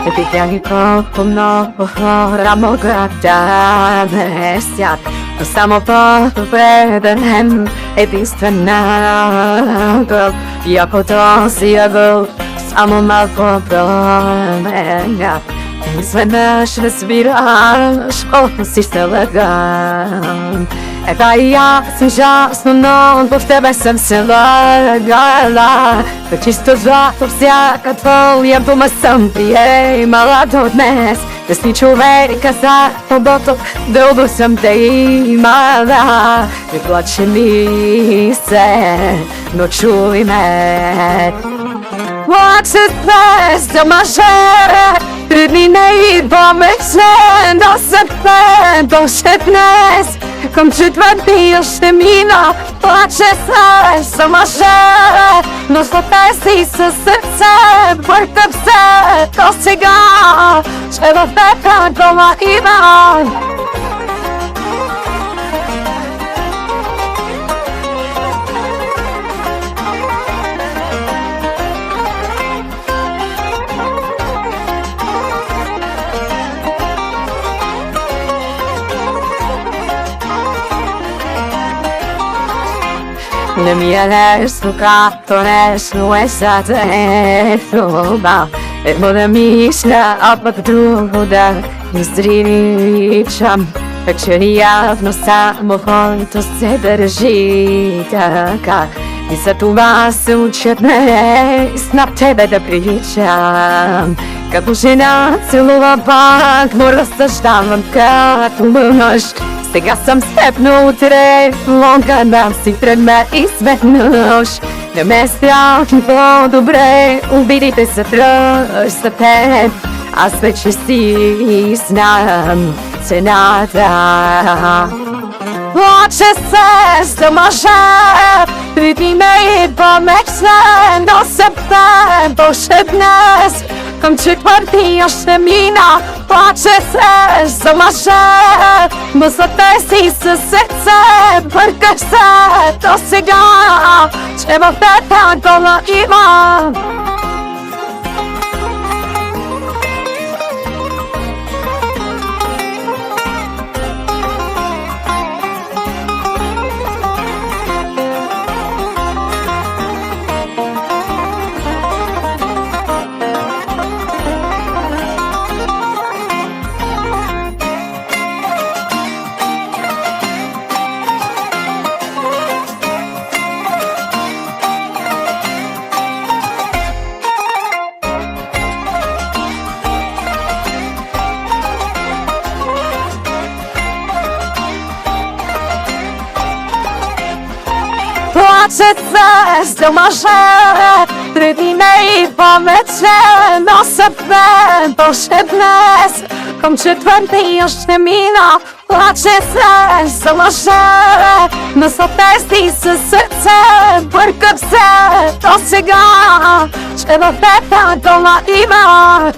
E pigliami poco no, ramo grande stiat. Non stiamo proprio vedendo e ti stranato. Io potrossi ago, stiamo mal problema. E svenaš respiraš, si se legal. E da ja sam žasno non, po tebe sam se lagala. Da čisto zato всяка твоя дума sam приемала до днес. Da si човека за тобото, дълго съм те имала. Не плаче ми се, но чуй ме. Плаче днес да мъже, трудни не идва мечен, да се беше днес. Към четвърти още мина, плаче се за мъже, но за тези със сърце бъркам се до сега, че в пепел дома има. Ne mi è stucato, nessuno è stato ma e moda misla abduda izdričam večer javno samo volto se držita i sad u vas učetne snap tebe da pričam kako žena celova pak mora saštavam kad umrnoš. Сега съм с теб наутре, лонка дам си пред мен и светнеш. Не ме страх и по-добре, обидите са тръж за теб. Аз вече си знам цената. Плаче се за мъже, преди ме идва мечтен, до септември днес. Към четвърти още мина, плаче се за мъже, но за тези със сърце бъркаш се до сега, че в пепел дома има. Плаче се за мъже, преди не идва мечен, но септември днес. Към четвърти още мина, плаче се за мъже, но за тези със сърце бъркам се до сега, че в пепел дома има.